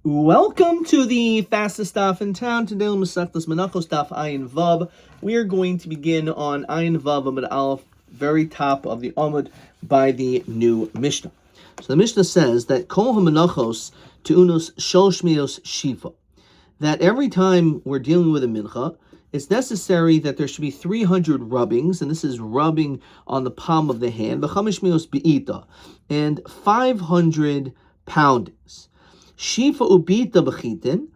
Welcome to the fastest stuff in town. Today, Masechtas Menachot Daf Ayin Vav. We are going to begin on Ayin Vav Amud Aleph, very top of the Amud, by the new Mishnah. So the Mishnah says that Kol HaMenachos Tu'unus Shoshmios Shifa. That every time we're dealing with a mincha, it's necessary that there should be 300 rubbings, and this is rubbing on the palm of the hand, v'chamish be'ita, and 500 poundings. Shifa ubita b'chitin,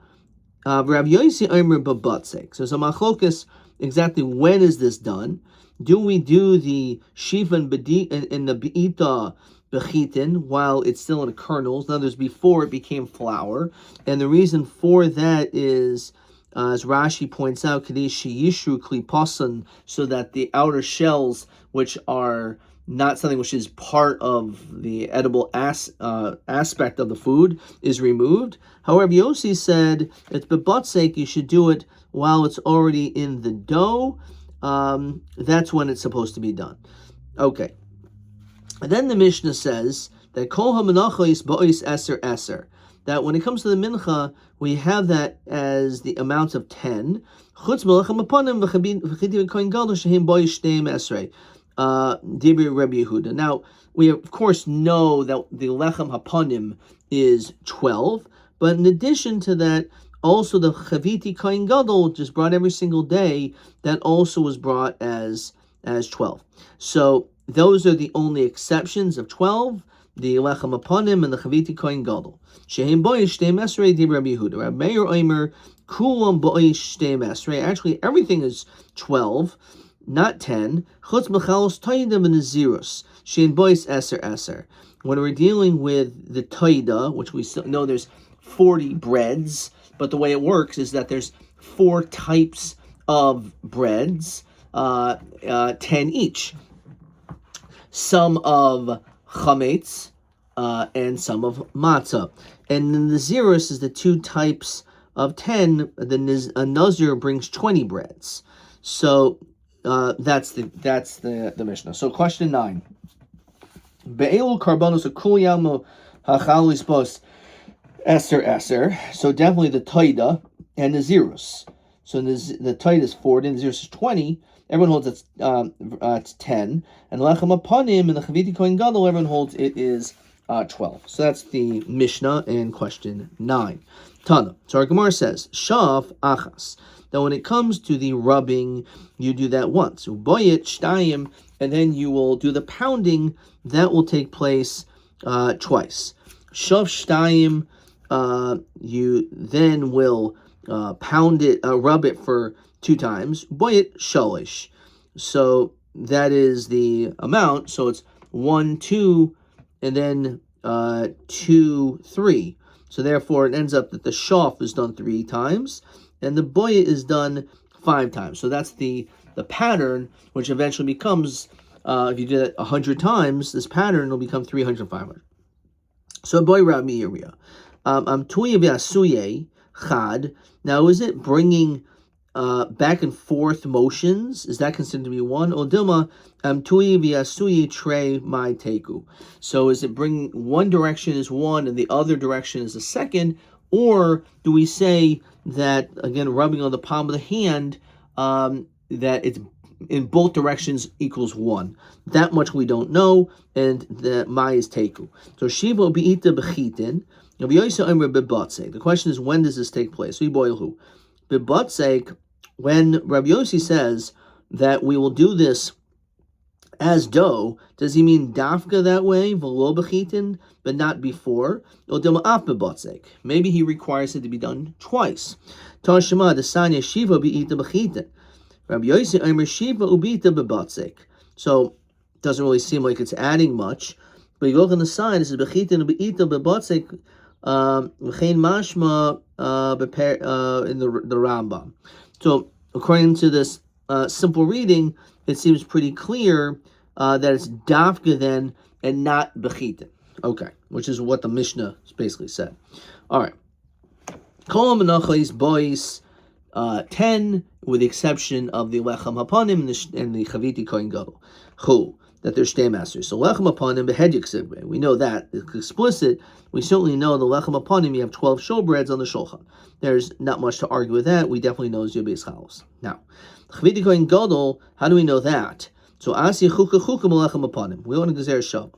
Rabbi Yosi Omer b'batzek. So it's a machlokas, exactly when is this done? Do we do the shifa and the be'ita b'chitin while it's still in the kernels? In other words, before it became flour. And the reason for that is, as Rashi points out, kadesh yishru klipasan, so that the outer shells, which are not something which is part of the edible aspect of the food, is removed. However, Yossi said it's bebatzek, you should do it while it's already in the dough. That's when it's supposed to be done. Okay. And then the Mishnah says that kol ha-menachos ba'os eser eser, that when it comes to the mincha, we have that as the amount of 10. Chutz melechem aponim v'chiti v'kohen gadol shehem ba'os shteim esrei. Dibri Rabbi Yehuda. Now, we of course know that the lechem haponim is 12, but in addition to that, also the chaviti kohen gadol, just brought every single day, that also was brought as 12. So those are the only exceptions of 12, the lechem haponim and the chaviti kohen gadol. Shehem boish shtei mesrei Dibri Rabbi Yehuda. Rabbi Meir Omer kulam boish shtei mesrei. Actually, everything is 12. Not 10. Chutz mechalos toidim and nazirus shein bois eser eser. When we're dealing with the toida, which we know there's 40 breads, but the way it works is that there's 4 types of breads, 10 each. Some of chametz and some of matzah. And the nazirus is the 2 types of 10. A nazir brings 20 breads. So that's the Mishnah. So question 9. Be'elu karbanos akul yamo hachalis bos eser eser. So definitely the toida and the zirus. So the toida is 40 and the zirus is 20. Everyone holds it's 10. And lechem aponim and the chaviti kohen gadol, everyone holds it is 12. So that's the Mishnah in question 9. Tana. So our Gemara says, Shav achas. That when it comes to the rubbing, you do that once. Uboyet shtayim, and then you will do the pounding. That will take place twice. Shav shtayim, you then will pound it, rub it for 2 times. Uboyet shalish. So that is the amount. So it's 1, 2, and then 2, 3. So therefore, it ends up that the shaf is done 3 times. And the boya is done 5 times. So that's the pattern, which eventually becomes, if you do that 100 times, this pattern will become 300, 500. So boy Rabbi Yirmiyah. Tuya v'asuye chad. Now, is it bringing back and forth motions? Is that considered to be one? Odilma tuya v'asuye trey my teku. So is it bringing one direction is one and the other direction is the second? Or do we say that, again, rubbing on the palm of the hand, that it's in both directions equals 1? That much we don't know, and the mai is teku. So shiva be'ita b'chitin. The question is, when does this take place? Bebatzek, when Rabbi Yossi says that we will do this as dough, does he mean dafka that way, v'lo b'chitin, but not before? Maybe he requires it to be done twice. Tashema desanya shiva be'ita b'chitin. Rabbi Yossi Omer shiva ubita b'batzek. So it doesn't really seem like it's adding much. But you look on the side, it says b'chitin be'ita b'batzek v'chein mashma in the Rambam. So according to this simple reading, it seems pretty clear that it's dafka then and not bechitin. Okay, which is what the Mishnah basically said. All right. Kol menachos bois 10, with the exception of the lechem hapanim and the chaviti kohen gadol. Who? that there's shtei masers. So lechem apanim behedyik sigbe. We know that. It's explicit. We certainly know the lechem apanim, you have 12 showbreads on the shulchan. There's not much to argue with that. We definitely know it's Yobes Chalos. Now, Chaviti Kohen Gadol, how do we know that? So Asi Chuka Chuka Melechem Apanim. We want to Gezer Shav.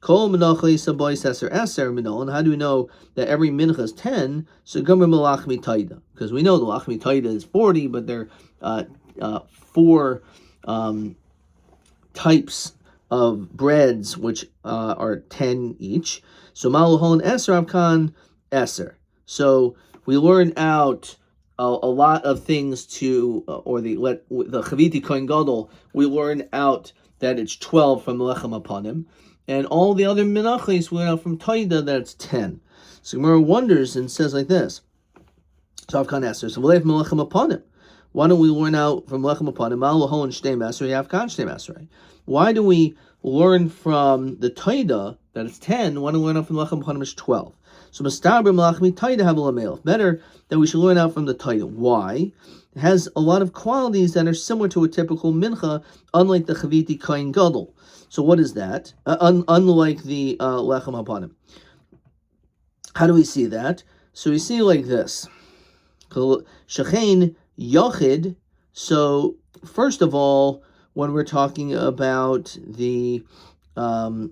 Kol Menachos Saboy Seser Eser Minol. And how do we know that every mincha is 10? So Gomer Melachmi Taida. Because we know the Lachmi Taida is 40, but there are 4 types of breads which are 10 each. So Maluhon Eser Avkan Eser. So we learn out a lot of things to, or the Chaviti Kohen Gadol, we learn out that it's 12 from Lechem Apanim, and all the other Menachos we learn out from Taida that it's 10. So Gemara wonders and says like this, so Avkan Eser, so V'leif Melechem Apanim. Why don't we learn out from Lechem Apanim, Maluhon Shtei Masrei, Avkan Shtei Masrei? Why do we learn from the Taida that it's 10? Why don't we learn out from Lechem Apanim it's 12? So Mastabrim Lachmi Taida have a better that we should learn out from the Taida. Why? It has a lot of qualities that are similar to a typical mincha, unlike the Chaviti Kohen Gadol. So what is that? Unlike the Lechem Hapanim. How do we see that? So we see like this. Shechein Yochid. So first of all, when we're talking about the when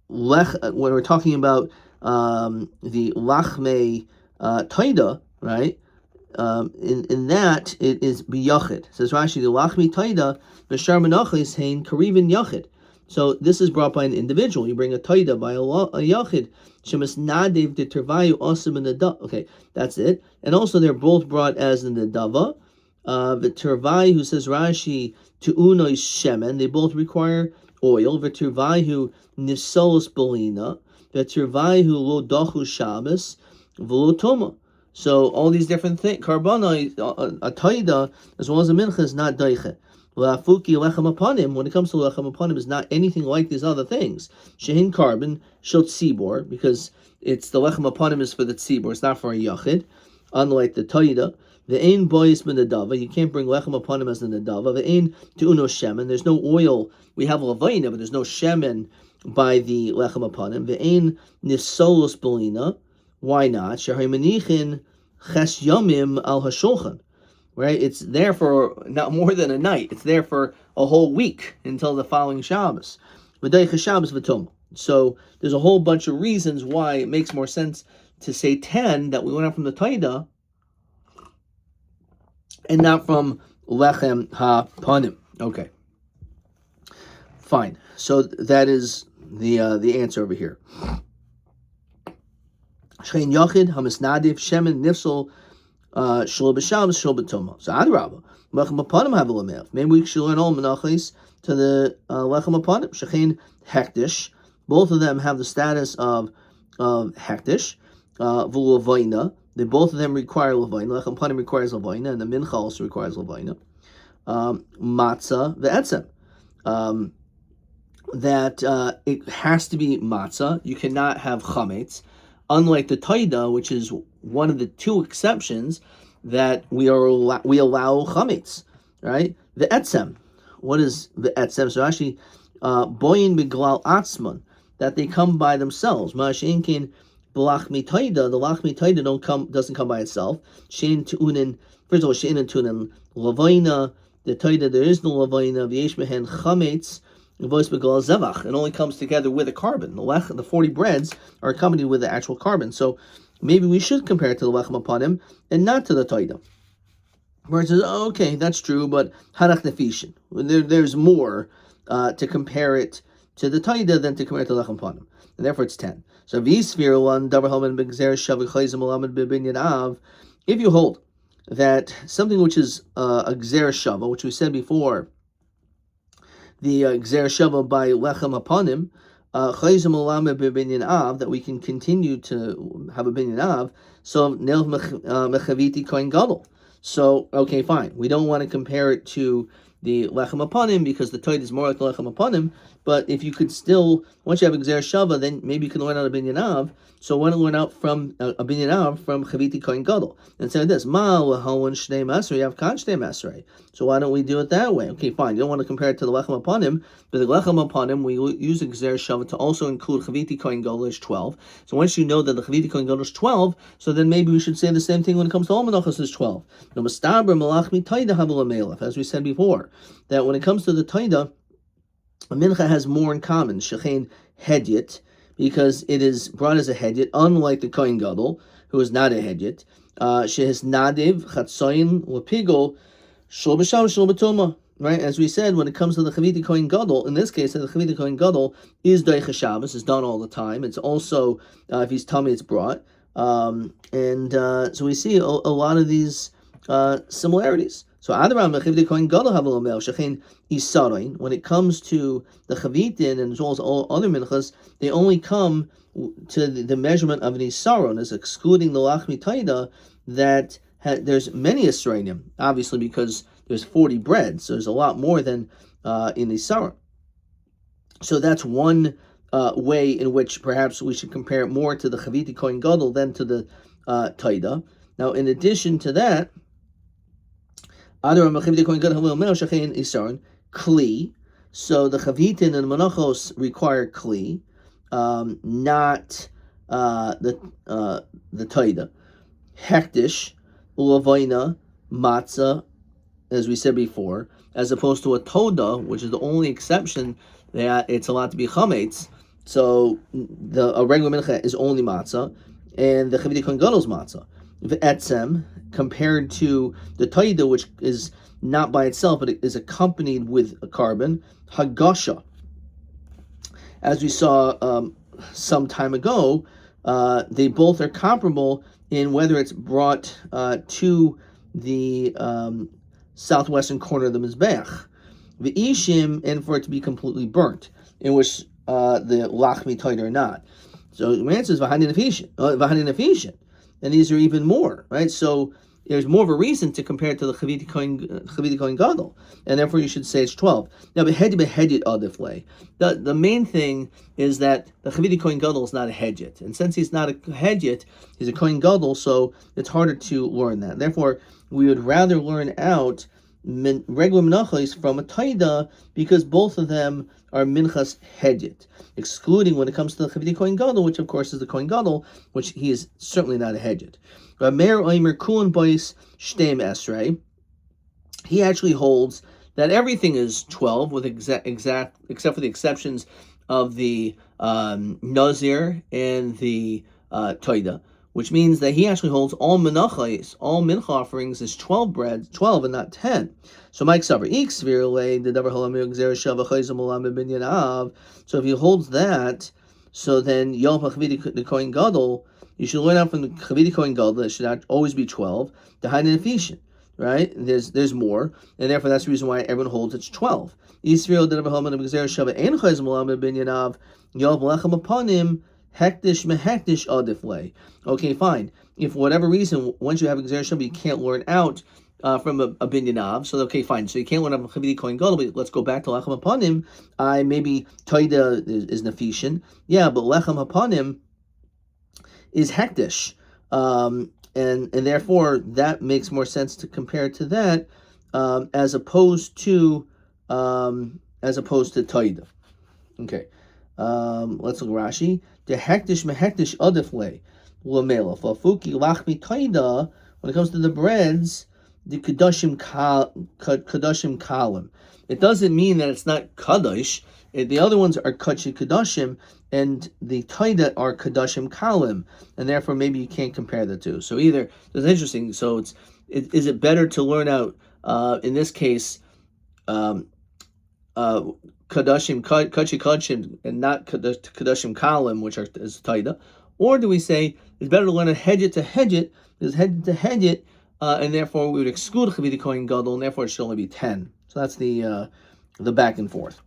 we're talking about the Lachme Taida, right? In that it is biyachid. Says Rashi, the Lachme Taida b'shar menachos hein karivin yachid. So this is brought by an individual. You bring a Taida by a yachid. Shemas nadev de tervayu asim in the da. Okay, that's it. And also they're both brought as in the dava. The tervayu, says Rashi, to unois shemen. They both require oil. The tervayu nisolos belina. V'tirvayhu lo dachu Shabbos v'lo toma. So all these different things, karbana, a taida as well as a mincha is not daiche. La'afuki lechem apanim. When it comes to lechem apanim, is not anything like these other things. Shehin carbon shel tzibor, because it's the lechem apanim is for the tzibor. It's not for a yachid. Unlike the taida, the ein bois min nedava. You can't bring lechem apanim as the nedava. The ein tu'uno shemen. There's no oil. We have lavaina, but there's no shemen by the lechem apanim. Ve'ein nisolos belina. Why not? Shehai menichin ches yomim al hashulchan. Right? It's there for not more than a night. It's there for a whole week until the following Shabbos. V'deicha Shabbos v'tom. So there's a whole bunch of reasons why it makes more sense to say 10 that we went out from the Taida and not from lechem hapanim. Okay. Fine. So that is the answer over here. Shein Yachid Hamisnadiv Shemin Nifsel Shul B'Shabbos Shul B'Toma. So Adrabah Lechem Apanim have a lamel. Maybe we should learn all Menachos to the Lechem Apanim. Shechein Hektish. Both of them have the status of Hektish. V'Lavaina. They both of them require Lavaina. Lechem Apanim requires Lavaina, and the Mincha also requires Lavaina. Matzah Ve'etzem. That it has to be matzah. You cannot have chametz, unlike the taida, which is one of the 2 exceptions that we allow chametz. Right? The etzem. What is the etzem? So actually, boyin beglal atzman, that they come by themselves. Ma'ashenkin b'lachmi taida. The lachmi taida doesn't come by itself. Shein tu'unin. First of all, shein and tu'unin lavaina. The taida there is no lavaina. V'yesh mehen chametz. It only comes together with a carbon. The 40 breads are accompanied with the actual carbon. So maybe we should compare it to the lechem apanim and not to the taida. Where it says, oh, okay, that's true, but harach nefishin. There's more to compare it to the taida than to compare it to lechem apanim. And therefore it's 10. So if you hold that something which is a gzer shava, which we said before, the gzer shava by lechem apanim, chayzim olame b'binyan av, that we can continue to have a binyan av. So nelv mechaviti kohen gadol. So okay, fine. We don't want to compare it to the lechem upanim, because the Taida is more like the lechem upanim. But if you could still, once you have a Gzer Shava, then maybe you can learn out a Binyanav. So why don't learn out from a Binyanav from Chaviti Kohen Gadol? And say this, Ma Lahoan Shnei Masrei, you have Kan Shnei Masrei. So why don't we do it that way? Okay, fine. You don't want to compare it to the lechem upanim, but the lechem upanim, we use a Gzer Shava to also include Chaviti Kohen Gadol is 12. So once you know that the Chaviti Kohen Gadol is 12, so then maybe we should say the same thing when it comes to all Menachos is 12. No Mastaber Malach Taida Havul Melech, as we said before, that when it comes to the Taida, a mincha has more in common, shechein hedyet, because it is brought as a hedyet, unlike the Kohen Gadol, who is not a hedyet. Shehes nadev chatzoyin lepigo shul b'shav shul b'tuma. Right, as we said, when it comes to the Chaviti Kohen Gadol, in this case, the Chaviti Kohen Gadol is Deicha Shabbos, is done all the time. It's also, if he's tummy, it's brought. So we see a lot of these similarities. So Adram Chaviti Kohen Gadol have a lomel shechein isarein. When it comes to the Chavitin and as well as all other minchas, they only come to the measurement of an isaron, as excluding the lachmi taida that there's many Yisraelim, obviously because there's 40 breads, so there's a lot more than in the Sarah. So that's one way in which perhaps we should compare it more to the Chaviti Kohen Gadol than to the Taida. Now, in addition to that, Kli, so the Chavitin and Menachos require Kli, not the Taida. Hektish, Ulavaina, Matzah, as we said before, as opposed to a Toda, which is the only exception that it's allowed to be Chametz. So a regular mincha is only Matzah, and the Chaviti Kohen Gadol is Matzah. Etzem, compared to the Taida, which is not by itself, but it is accompanied with a carbon, Hagasha. As we saw some time ago, they both are comparable in whether it's brought to the southwestern corner of the Mizbech, the Ishim, and for it to be completely burnt, in which the Lachmi Taida are not. So the answer is V'hanin Afishin, and these are even more, right? So there's more of a reason to compare it to the Chaviti Kohen Gadol, and therefore you should say it's 12. Now, the main thing is that the Chaviti Kohen Gadol is not a hedjit, and since he's not a hedjit, he's a Kohen Gadol, so it's harder to learn that. Therefore, we would rather learn out regular menachos from a taida, because both of them are minchas hedjit, excluding when it comes to the Chaviti Kohen Gadol, which of course is the Kohen Gadol, which he is certainly not a hedjit. He actually holds that everything is 12, with except for the exceptions of the nazir and the taida, which means that he actually holds all menachos, all mincha offerings, is 12 breads, 12 and not 10. So Mike Savar so if he holds that, so then Yom HaChaviti the Kohen Gadol, you should learn out from the Chaviti Kohen Gadol that it should always be 12. The Hainin Efishin, right? There's more, and therefore that's the reason why everyone holds it's 12. Yisrael the Haman of Gzer Shava and Chayz Mulam Binyanav Yom Lechem Upanim Hektish Mehektish Adifle. Okay, fine. If for whatever reason, once you have a Gzer Shava, you can't learn out from a Binyanav, so okay, fine. So you can't learn out from Chaviti Kohen Gadol, but let's go back to Lechem Upanim. Maybe Taida is Nefishin. Yeah, but Lechem Upanim is hektish, and therefore that makes more sense to compare to that as opposed to taida. Okay, let's look at Rashi. The hektish mehektish adifle lamela fafuki lachmi taida. When it comes to the breads, the kadashim kalim. It doesn't mean that it's not kadosh. The other ones are kachi kadashim, and the taida are kadashim kalim, and therefore maybe you can't compare the two. So either it's interesting. So is it better to learn out in this case kadashim kachi kadashim and not kadashim kalim, which is taida, or do we say it's better to learn a hedjit to hedjit, because hedjit to hedjit, and therefore we would exclude Chaviti Kohen Gadol, and therefore it should only be 10. So that's the back and forth.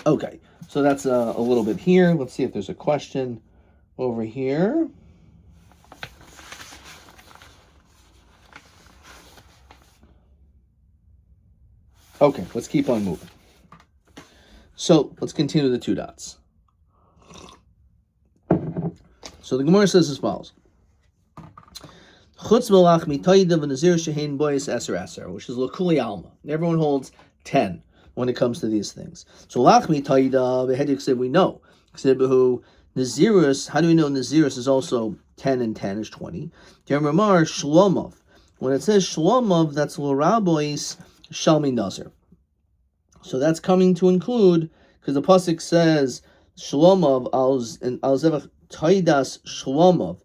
Okay, so that's a little bit here. Let's see if there's a question over here. Okay, let's keep on moving. So let's continue the 2 dots. So the Gemara says as follows: Chutz melach mitaida v'nazir shehein boyes eser eser, which is lokuli alma. Everyone holds 10 when it comes to these things. So lach mitaida v'hedik said we know. Ksibahu nazirus. How do we know nazirus is also 10 and 10 is 20? Gemar shlomov. When it says shlomov, that's l'rabois shalmi nazir. So that's coming to include, because the pasuk says shlomov al zevach taidas shlomov.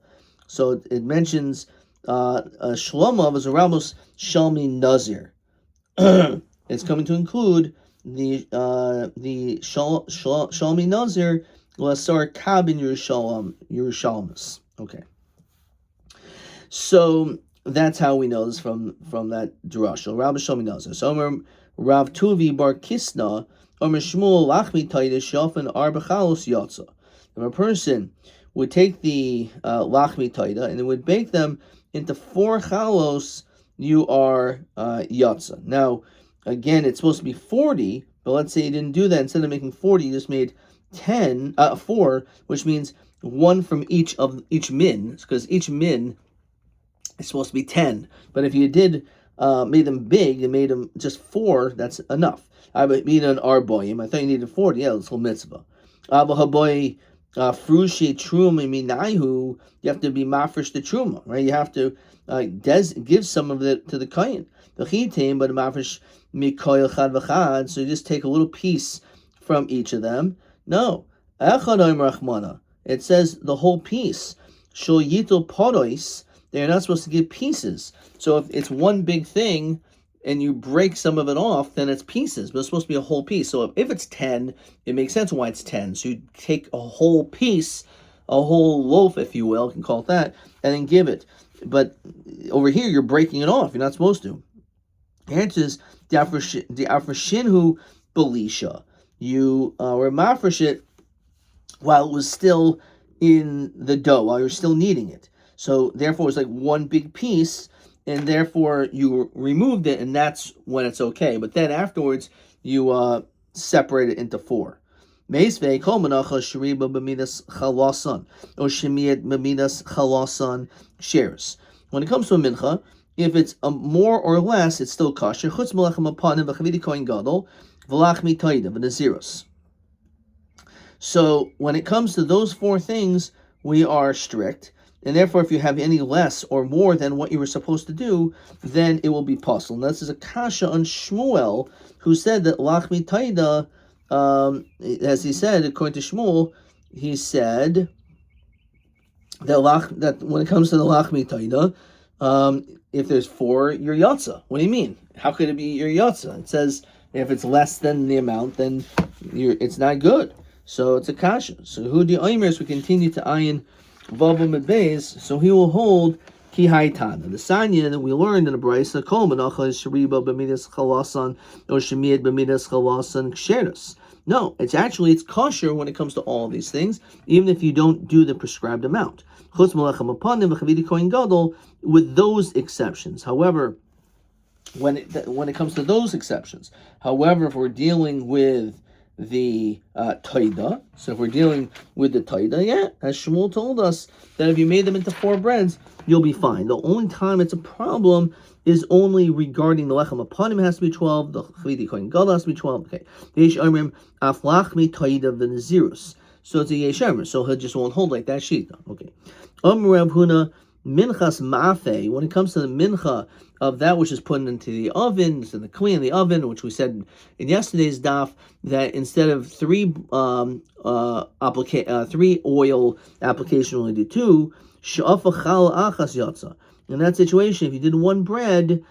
So it mentions shlomov as a rabos shalmi nazir. It's coming to include the shalmi nazir lasar kabin Yerushalmus. Okay. So that's how we know this from that drasha. Rabbi Shalmi nazir. So Rav Tuvi bar Kisna Omer Shmuel Lachmi Taida Shafan Arba Chalos Yatza. If a person would take the Lachmi Taida and it would bake them into 4 chalos, you are Yatza. Now, again, it's supposed to be 40, but let's say you didn't do that. Instead of making 40, you just made 4, which means 1 from each min, because each min is supposed to be 10. But if you did made them big and made them just 4, that's enough. I would mean an arboim. I thought you needed 40. Yeah, it's whole mitzvah. Abahaboy frushi truma minayu. You have to be mafresh the truma, right? You have to give some of it to the kain. The chitim, but mafresh mikoyel chad v'chad. So you just take a little piece from each of them. No, echad oim rachmana. It says the whole piece. Shul yitol podois. They're not supposed to give pieces. So if it's one big thing and you break some of it off, then it's pieces, but it's supposed to be a whole piece. So if it's 10, it makes sense why it's 10. So you take a whole piece, a whole loaf, if you will, you can call it that, and then give it. But over here, you're breaking it off. You're not supposed to. The answer is the afreshinhu belisha. You were mafresh it while it was still in the dough, while you're still kneading it. So therefore, it's like one big piece, and therefore you removed it, and that's when it's okay. But then afterwards, you separate it into 4. Meisvei kol menacha sheriba b'midas chalasan or shemiyat b'midas chalasan shares. When it comes to a mincha, if it's more or less, it's still kosher. Chutz melechem apanim v'chavidi kohen gadol v'lach mitaida v'naziros. So when it comes to those 4 things, we are strict. And therefore, if you have any less or more than what you were supposed to do, then it will be possible. Now, this is a kasha on Shmuel, who said that lachmi taida, as he said, according to Shmuel, he said that when it comes to the lachmi taida, if there's 4, you're yatsa. What do you mean? How could it be your yatsa? It says if it's less than the amount, then it's not good. So it's a kasha. So who the oimers, we continue to ayin Vavam Beis, so he will hold Ki Haitana. The Sanya that we learned in the Brisa, Kol Menacha is Shariba B'midas Chalasan or Shemiyat B'midas Chalasan Ksherus. No, it's kosher when it comes to all of these things, even if you don't do the prescribed amount. Chutz Melechem Apanim V'Chavidi Kohen Gadol, with those exceptions. However, when it comes to those exceptions, however, if we're dealing with the taida. So if we're dealing with the taida, as Shmuel told us, that if you made them into 4 breads, you'll be fine. The only time it's a problem is only regarding the lechem apanim has to be 12, the chavidi kohen gadol has to be 12. Okay. The yesh omrim aflachmi taida v'nazirus. So it's a yesh omrim, so he just won't hold like that shita. Okay. Rav Huna minchas ma'afe, when it comes to the mincha of that which is put into the oven, so the kli in the oven, which we said in yesterday's daf, that instead of 3 oil application, only do 2. She'afa chal achas yatza. In that situation, if you did 1 bread,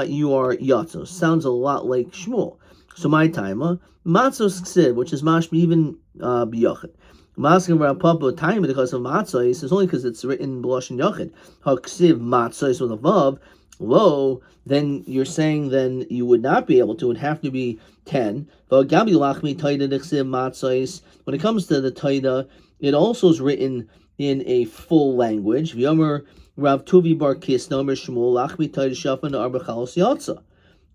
you are yatza. Sounds a lot like Shmuel. So my timer, matzos ksiv, which is mashma even biyachid. Masking Rav Papa time because of matzos is only because it's written in b'lashon yachid. Haksiv matzos with a vav. Low, then you're saying then you would not be able to. It would have to be 10. When it comes to the taida, it also is written in a full language.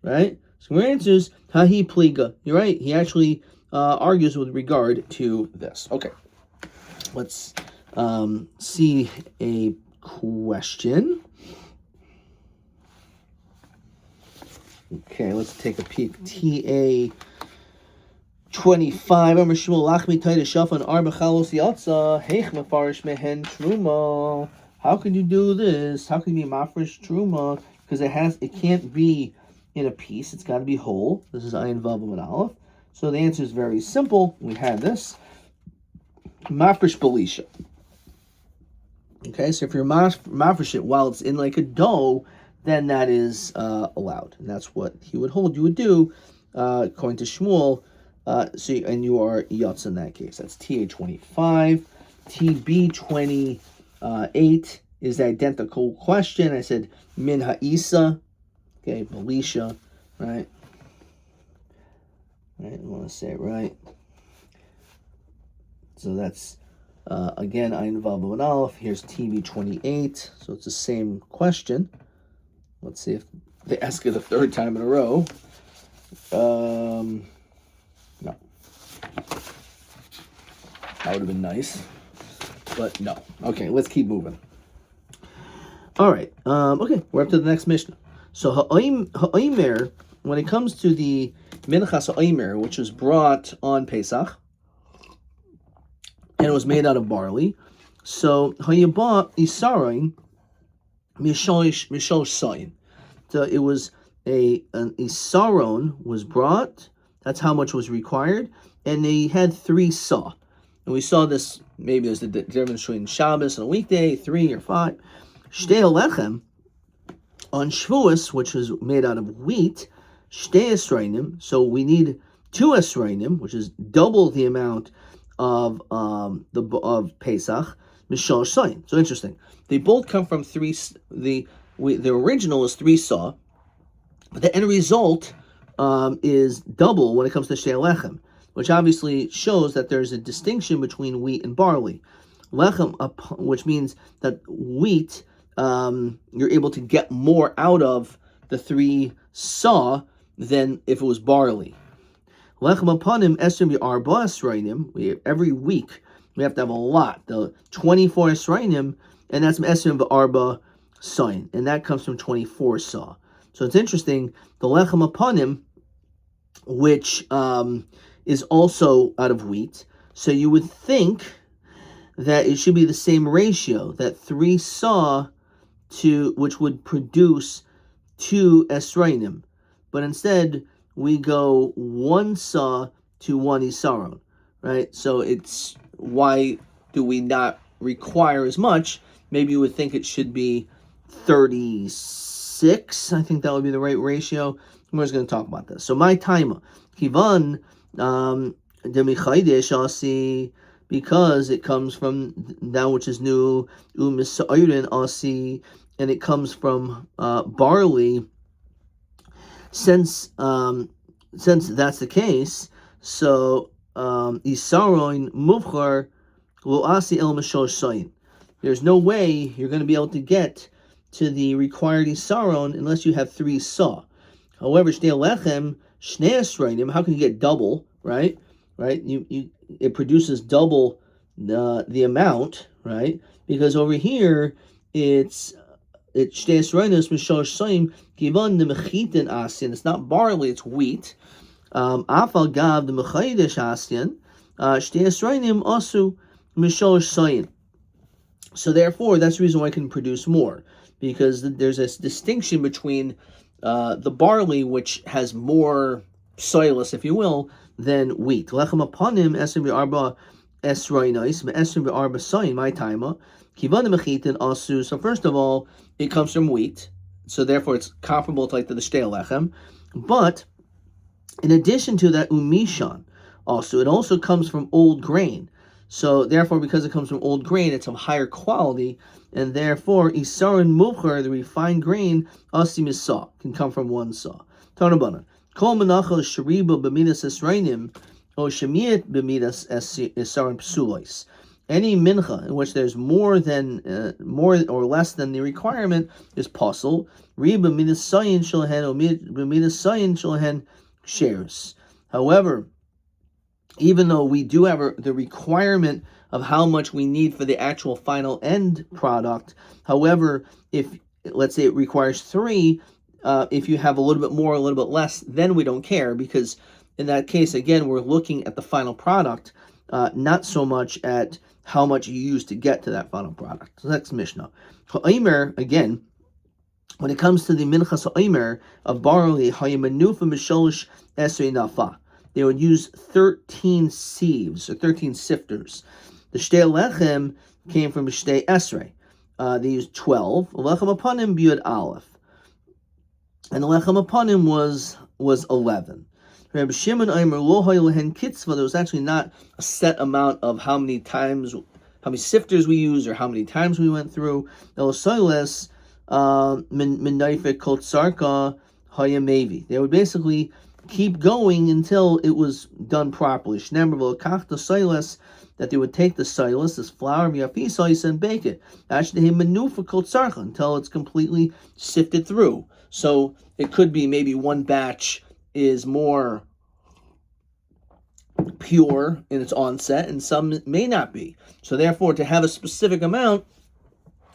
Right? So your answer is Hahi Pliga. You're right. He actually argues with regard to this. Okay. Let's see a question. Okay, let's take a peek. TA 25. Amr Shmuel Lachmi Taita Shafan Arba Chalos Yatza Heich Mefarish Mehen Truma. How can you do this? How can you be Mafresh Truma? Because it can't be in a piece. It's got to be whole. This is Ayin Vav and Aleph. So the answer is very simple. We had this. Mafresh Belisha. Okay, so if you're mafresh it while it's in like a dough, then that is allowed. And that's what he would hold you would do, according to Shmuel. And you are yatz in that case. That's TA 25. TB 28 is the identical question. I said min ha'isa. Okay, Belisha, right? Right, I want to say it right. So that's, again, Ayin Vav and Aleph. Here's TB 28. So it's the same question. Let's see if they ask it a third time in a row. No. That would have been nice. But no. Okay, let's keep moving. All right. Okay, we're up to the next Mishnah. So ha'omer, when it comes to the Menachas ha'omer, which was brought on Pesach, and it was made out of barley, so ha'yabah isaroin mishol sayin. So it was an isaron was brought. That's how much was required, and they had 3 saw. And we saw this. Maybe there's the difference between Shabbos and a weekday, 3 or 5. Shtei lechem on Shavuos, which was made out of wheat, shtei esrainim. So we need 2 esrainim, which is double the amount of Pesach. Mishal sayin. So interesting. They both come from 3. The original is 3 saw, but the end result is double when it comes to shtei lechem, which obviously shows that there's a distinction between wheat and barley. Lechem, which means that wheat, you're able to get more out of the 3 saw than if it was barley. Lechem upanim esrim arba esrainim. Every week we have to have a lot. The 24 esrainim, and that's esrim arba sayin, and that comes from 24 saw. So it's interesting. The lechem upanim, which is also out of wheat. So you would think that it should be the same ratio, that 3 saw to, which would produce 2 esrainim. But instead, we go 1 saw to 1 isaron, right? So it's, why do we not require as much? Maybe you would think it should be 36. I think that would be the right ratio. We're just going to talk about this. So my taima, kivan demichaydesh asi, because it comes from that which is new, umisayrin asi, and it comes from barley. Since that's the case, so isaron muvchar lo asi el mishosh sayin. There's no way you're going to be able to get to the required isaron unless you have 3 saw. However, shnei lechem, shnei esrainim, how can you get double, right? Right? It produces double the amount, right? Because over here, it's shnei esrainim mishosh sayin givan the mechitin asyan. It's not barley, it's wheat. Afal gav the mechayidesh asyan, shnei esrainim asu mishosh sayin. So therefore, that's the reason why I can produce more, because there's a distinction between the barley, which has more soilless, if you will, than wheat. Lechem upanim esrim v'arba esrainos esrim v'arba sayin. My taima kivan mechitin asu. So first of all, it comes from wheat, so therefore it's comparable to like the shtei lechem. But in addition to that, umishan also, it also comes from old grain. So therefore, because it comes from old grain, it's of higher quality, and therefore isaron muvchar, the refined grain, asi misah, can come from 1 saw. Tanabana kol menachos shariba b'midas esrainim o shemiat b'midas isaron psulois. any mincha in which there's more or less than the requirement is pasul. Riba minasayin shalahen or minasayin shalahen shares. However, even though we do have the requirement of how much we need for the actual final end product, however, if let's say it requires 3, if you have a little bit more, a little bit less, then we don't care, because in that case, again, we're looking at the final product, not so much at how much you use to get to that final product. So that's Mishnah. Ha'omer, again, when it comes to the minchas ha'omer of barley, ha'yemanufa misholish esrei nafa, they would use 13 sieves, or 13 sifters. The shtei lechem came from shtei esrei. They used 12. Lechem apanim biyud aleph. And the lechem apanim was 11. Rabbi Shimon Omer lo hayolehen kitzva. There was actually not a set amount of how many sifters we used, or how many times we went through. Elosoiles min kol tzarka hayamevi. They would basically keep going until it was done properly. Shnemar v'lakach the silas, that they would take the silas, this flour, v'yafisais, and bake it. Actually, menufa kol tzarka, until it's completely sifted through. So it could be maybe one batch is more pure in its onset, and some may not be. So therefore, to have a specific amount,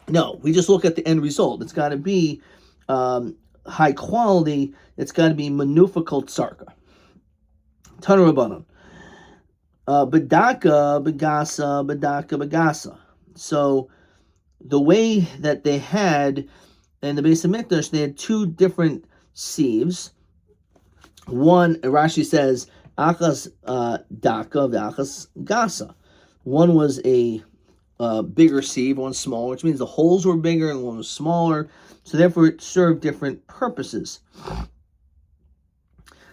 no, we just look at the end result. It's got to be high quality. It's got to be manufa kol tzarka. Tanu Rabbanon. Bedaka, begasa. So the way that they had in the Beis HaMikdash, they had 2 different sieves. One, Rashi says, achas daka v'achas gasa. One was a bigger sieve, one smaller, which means the holes were bigger and one was smaller. So therefore, it served different purposes.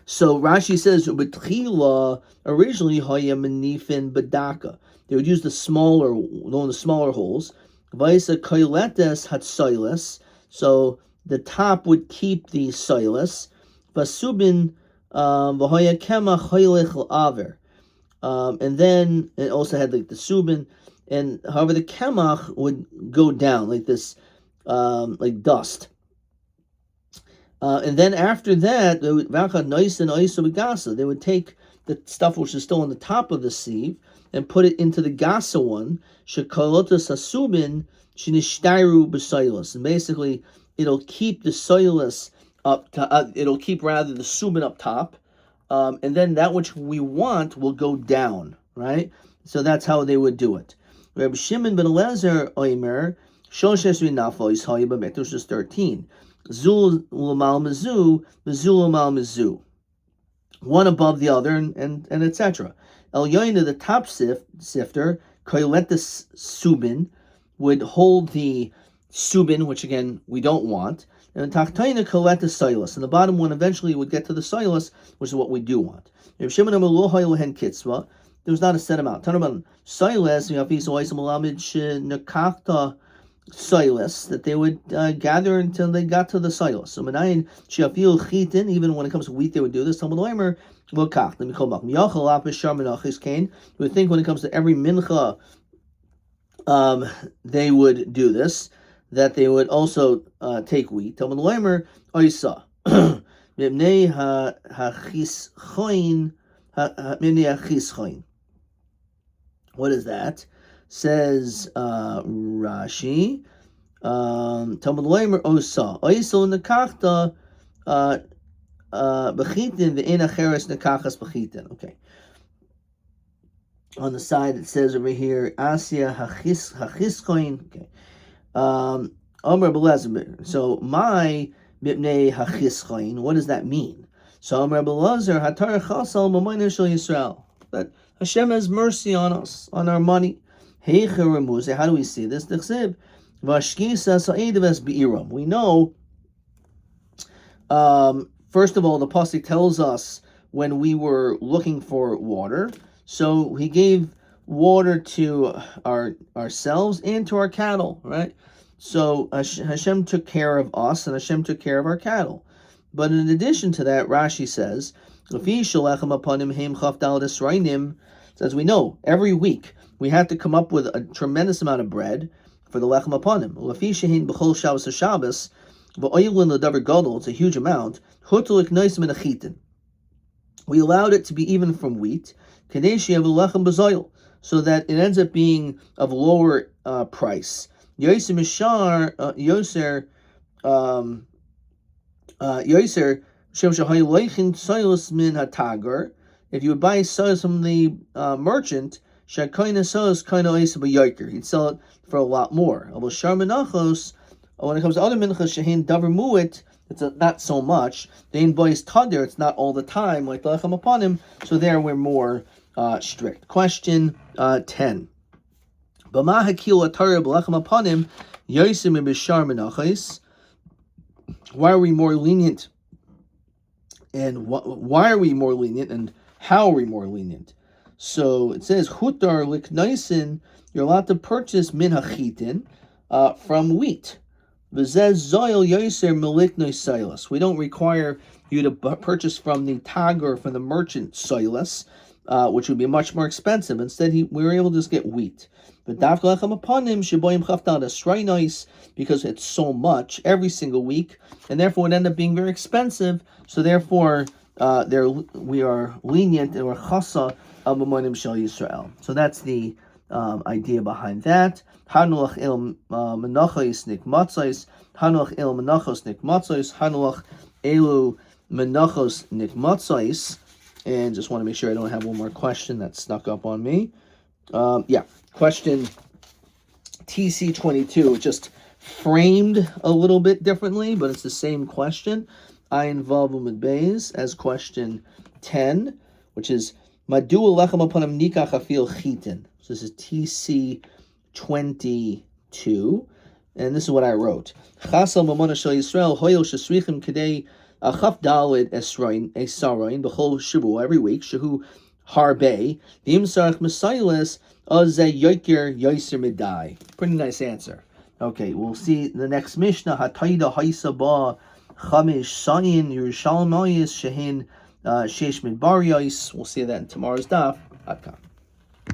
So Rashi says, "B'tchila originally haya menifin bedaka." They would use the smaller holes. Vaisa koiletes hatsilas. So the top would keep the silas. Vasubin v'haya kema choylech aver. And then it also had like the subin, and however the kemach would go down like this, like dust. And then after that, they would take the stuff which is still on the top of the sieve and put it into the gasa one. And basically, it'll keep the soilus up. It'll keep rather the subin up top, and then that which we want will go down. Right. So that's how they would do it. Rabbi Shimon ben Elazar Omer Shoshes Rinafos Hayab B'Mekdosh is 13. Zul Lamal Mizu, Mizul Lamal Mizu. One above the other, and etc. El Yoina, the top sifter, Koiletis Subin, would hold the Subin, which again we don't want, and Tachtaina Koiletis Silas. And the bottom one eventually would get to the Silas, which is what we do want. There was not a set amount. Tanaban Silas, Silas, that they would gather until they got to the Silas. So Menayin Shiafil Chitin, even when it comes to wheat, they would do this. Talmud Omer Vokach. Let me call back. Miyachal Apishar Menachis Kain. You would think when it comes to every mincha, they would do this. That they would also take wheat. Talmud Omer Oisa. Mibnei Hachis Choin. Mibnei Hachis Choin. What is that? Says Rashi, Talmud Leimer Osa. Oisa nekachta bechitin ve'en acheres nekachas bechitin. Okay. On the side it says over here, Asya hachiskoin. Okay. Omer Belazar. So my mipnei hachiskoin. What does that mean? So Omer Belazar hatar chasal b'mayner shel Yisrael. That Hashem has mercy on us, on our money. How do we see this? We know, first of all, the pasuk tells us when we were looking for water, so he gave water to ourselves and to our cattle, right? So Hashem took care of us, and Hashem took care of our cattle. But in addition to that, Rashi says, So as we know, every week we have to come up with a tremendous amount of bread for the lechem apanim. Lafi shehin b'chol Shabbos HaShabbos, v'oilin l'davar gadol, it's a huge amount, hutulik nois min achitin. We allowed it to be even from wheat, kadeshi of lechem b'zoil, so that it ends up being of lower price. Yoser mishar, yoser, yoser, shem shahay leichin soilus min hatagar. If you would buy soils from the merchant, shakaina soils kaina oisa b'yoker, he'd sell it for a lot more. Although shar menachos, when it comes to other menachos shehin davar mu'it, it's not so much. The in boys tadir, it's not all the time like the lechem upon him. So there we're more strict. Question 10. B'ma hakil atar b'lechem upon him yosim b'shar menachos. Why are we more lenient? And why are we more lenient? And how are we more lenient? So it says hutar liknaisin. You're allowed to purchase min hachitin from wheat. We don't require you to purchase from the tag or from the merchant silas, which would be much more expensive. Instead, we were able to just get wheat. But because it's so much every single week, and therefore it ended up being very expensive. So therefore, we are lenient and we're chasa of Amonim Shel Yisrael. So that's the idea behind that. Hanulach el menachos nikmatzos, hanulach el menachos nikmatzos, hanulach elu menachos nikmatzos. And just want to make sure I don't have one more question that snuck up on me. Question TC22, just framed a little bit differently, but it's the same question. Ayin Vav Amud Beis as question 10, which is Madua lechem apanim nikach afil chitin. So this is TC22, and this is what I wrote. Chasal mamona shel Yisrael hoyel shesrichim kedei chaf dalid esrain esarain b'chol shibu every week shehu harbe dim sarach mesailes azeh yoker yoser midai. Pretty nice answer. Okay, we'll see the next Mishnah. Hatayda haisa ba chamish sayin Yerushalmayis shehin shesh midbariyos. We'll see that in tomorrow's daf.